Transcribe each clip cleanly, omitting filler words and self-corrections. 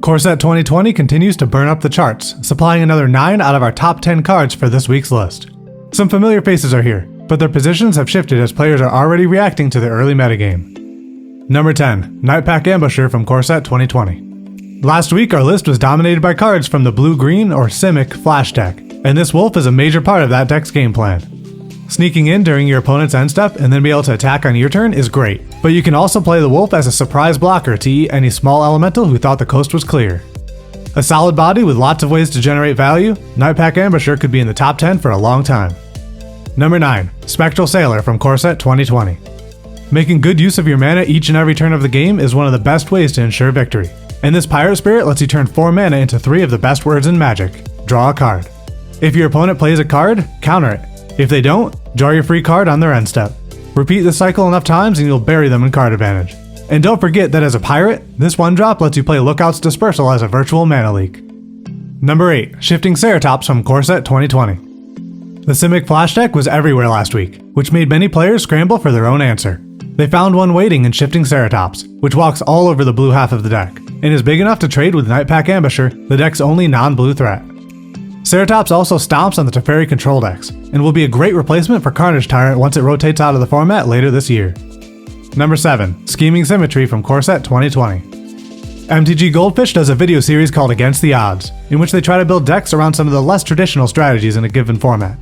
Core Set 2020 continues to burn up the charts, supplying another 9 out of our top 10 cards for this week's list. Some familiar faces are here, but their positions have shifted as players are already reacting to the early metagame. Number 10, Nightpack Ambusher from Core Set 2020. Last week our list was dominated by cards from the blue-green or Simic Flash deck, and this wolf is a major part of that deck's game plan. Sneaking in during your opponent's end step and then be able to attack on your turn is great, but you can also play the wolf as a surprise blocker to eat any small elemental who thought the coast was clear. A solid body with lots of ways to generate value, Nightpack Ambusher could be in the top 10 for a long time. Number 9, Spectral Sailor from Core Set 2020. Making good use of your mana each and every turn of the game is one of the best ways to ensure victory, and this Pirate Spirit lets you turn 4 mana into 3 of the best words in Magic. Draw a card. If your opponent plays a card, counter it. If they don't, draw your free card on their end step. Repeat this cycle enough times and you'll bury them in card advantage. And don't forget that as a pirate, this 1-drop lets you play Lookout's Dispersal as a virtual mana leak. Number 8, Shifting Ceratops from Core Set 2020. The Simic Flash deck was everywhere last week, which made many players scramble for their own answer. They found one waiting in Shifting Ceratops, which walks all over the blue half of the deck, and is big enough to trade with Nightpack Ambusher, the deck's only non-blue threat. Ceratops also stomps on the Teferi control decks, and will be a great replacement for Carnage Tyrant once it rotates out of the format later this year. Number 7, Scheming Symmetry from Core Set 2020. MTG Goldfish does a video series called Against the Odds, in which they try to build decks around some of the less traditional strategies in a given format.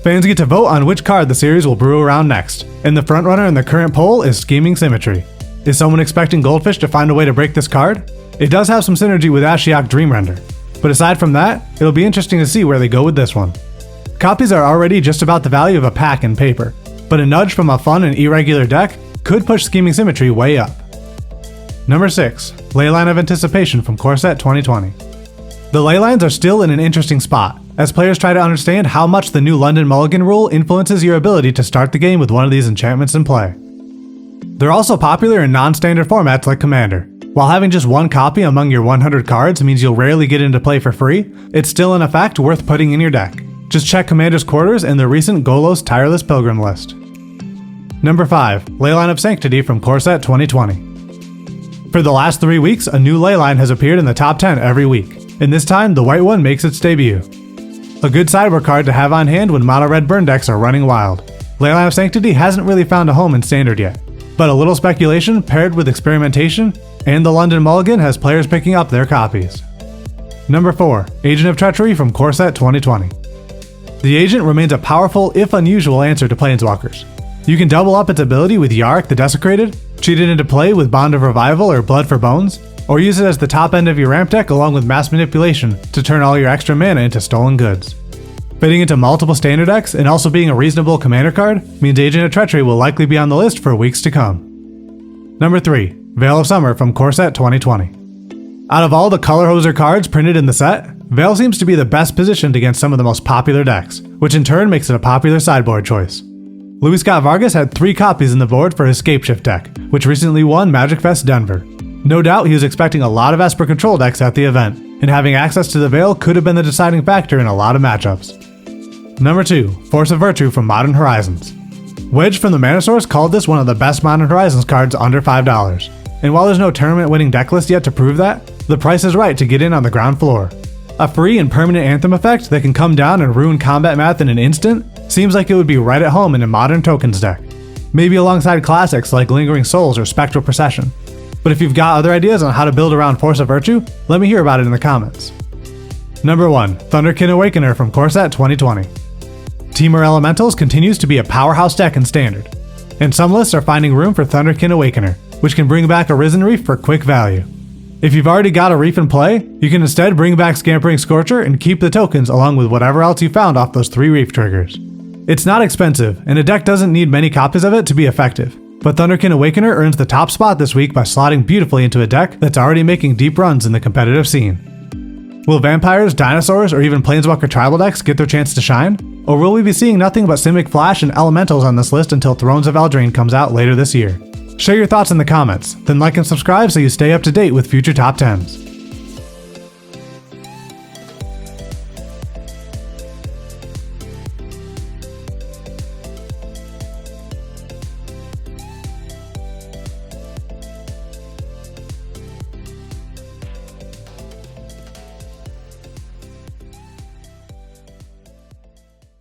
Fans get to vote on which card the series will brew around next, and the frontrunner in the current poll is Scheming Symmetry. Is someone expecting Goldfish to find a way to break this card? It does have some synergy with Ashiok Dreamrender, but aside from that, it'll be interesting to see where they go with this one. Copies are already just about the value of a pack in paper, but a nudge from a fun and irregular deck could push Scheming Symmetry way up. Number 6, Leyline of Anticipation from Core Set 2020. The Leylines are still in an interesting spot, as players try to understand how much the new London Mulligan rule influences your ability to start the game with one of these enchantments in play. They're also popular in non-standard formats like Commander. While having just one copy among your 100 cards means you'll rarely get into play for free, it's still in effect worth putting in your deck. Just check Commander's Quarters and the recent Golos Tireless Pilgrim list. Number 5, Leyline of Sanctity from Core Set 2020. For the last 3 weeks, a new Leyline has appeared in the top 10 every week, and this time the white one makes its debut. A good sideboard card to have on hand when mono-red burn decks are running wild. Leyline of Sanctity hasn't really found a home in Standard yet, but a little speculation paired with experimentation, and the London Mulligan has players picking up their copies. Number 4, Agent of Treachery from Core Set 2020. The Agent remains a powerful, if unusual, answer to Planeswalkers. You can double up its ability with Yarok the Desecrated, cheat it into play with Bond of Revival or Blood for Bones, or use it as the top end of your ramp deck along with Mass Manipulation to turn all your extra mana into stolen goods. Fitting into multiple standard decks and also being a reasonable commander card means Agent of Treachery will likely be on the list for weeks to come. Number 3, Veil of Summer from Core Set 2020. Out of all the Color Hoser cards printed in the set, Veil seems to be the best positioned against some of the most popular decks, which in turn makes it a popular sideboard choice. Louis Scott Vargas had 3 copies in the board for his Scapeshift deck, which recently won Magic Fest Denver. No doubt he was expecting a lot of Esper control decks at the event, and having access to the Veil could have been the deciding factor in a lot of matchups. Number 2, Force of Virtue from Modern Horizons. Wedge from the Mana Source called this one of the best Modern Horizons cards under $5, and while there's no tournament-winning deck list yet to prove that, the price is right to get in on the ground floor. A free and permanent Anthem effect that can come down and ruin combat math in an instant seems like it would be right at home in a modern tokens deck. Maybe alongside classics like Lingering Souls or Spectral Procession. But if you've got other ideas on how to build around Force of Virtue, let me hear about it in the comments. Number 1, Thunderkin Awakener from Core Set 2020. Temur Elementals continues to be a powerhouse deck in Standard, and some lists are finding room for Thunderkin Awakener, which can bring back a Risen Reef for quick value. If you've already got a Reef in play, you can instead bring back Scampering Scorcher and keep the tokens along with whatever else you found off those 3 Reef triggers. It's not expensive, and a deck doesn't need many copies of it to be effective, but Thunderkin Awakener earns the top spot this week by slotting beautifully into a deck that's already making deep runs in the competitive scene. Will vampires, dinosaurs, or even Planeswalker tribal decks get their chance to shine? Or will we be seeing nothing but Simic Flash and Elementals on this list until Thrones of Eldraine comes out later this year? Share your thoughts in the comments, then like and subscribe so you stay up to date with future top 10s.